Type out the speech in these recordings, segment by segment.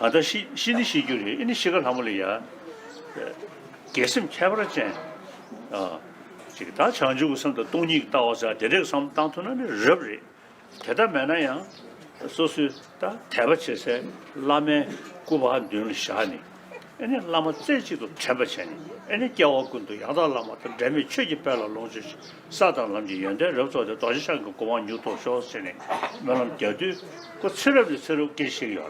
가다 신의 시교리 이니 시간 하물이야 개심 캐버라젠 지금 다 전주고 선도 동이 따와서 대략 상 당토는 럽리 대담면아야 소수다 대바체세 라메 구바 düğün şahani ene lama zeji도 잡아체니 ene 겨워군도 야다 lama 데미 최기 빨라 lon지 사다 람지 연대 럽조도 도시상 그 고만 뉴토 쇼스네 너는 겨도 그 새로 계시려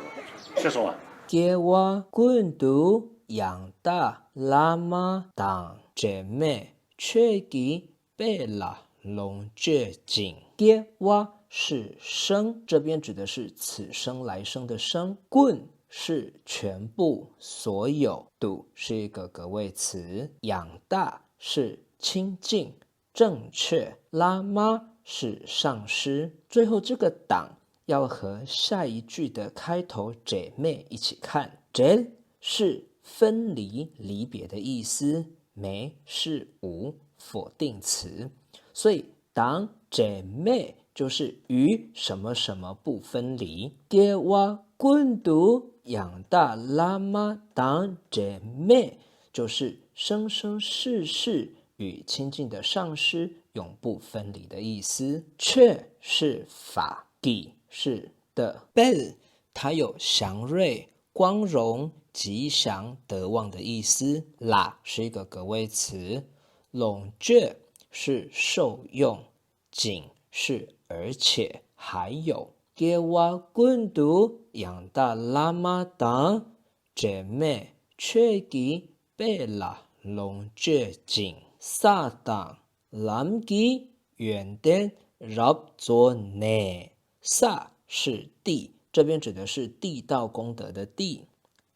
죄송합니다 给我滚犊养大喇嘛当姐妹却给贝拉龙绝景。给我是生，这边指的是此生来生的生。棍是全部所有，笃是一个格位词，养大是亲近正确，喇嘛是上师。最后这个党要和下一句的开头姐妹一起看，姐是分离离别的意思，没是无否定词，所以当姐妹就是与什么什么不分离。给我滚犊养大喇嘛当姐妹就是生生世世与亲近的上师永不分离的意思。却是法，给是的，贝它有祥瑞、光荣、吉祥、得望的意思。啦是一个格位词，拢觉是受用，仅是而且还有。给我滚犊养大喇嘛当姐妹却给贝拉拢觉紧撒当蓝给远点入做内。撒是地，这边指的是地道功德的地，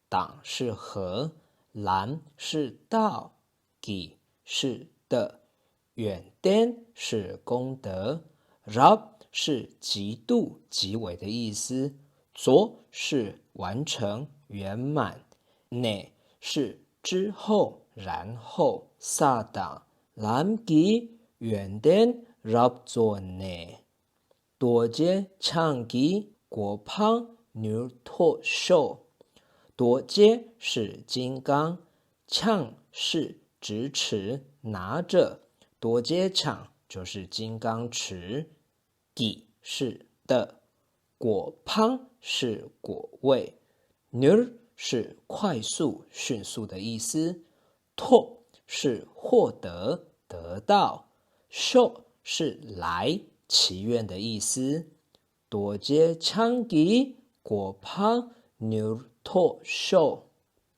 党是和，蓝是道，给是的，远点是功德，入是极度极为的意思，做是完成圆满，内是之后然后，撒党蓝给远点入做内。多节唱给国胖牛脱手，多节是金刚，枪是直持拿着，多节枪就是金刚持，给是的，果胖是果味，牛是快速迅速的意思，脱是获得得到，受是来祈愿的意思。多节枪给果胖牛脱手。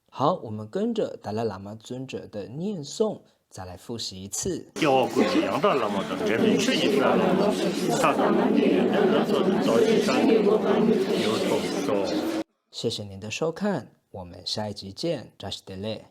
好，我们跟着达赖喇嘛尊者的念诵再来复习一次。给我滚犊养大喇嘛当姐妹却给贝拉龙萨达람지 연대早期上牛头说。谢谢您的收看，我们下一集见，扎西德勒。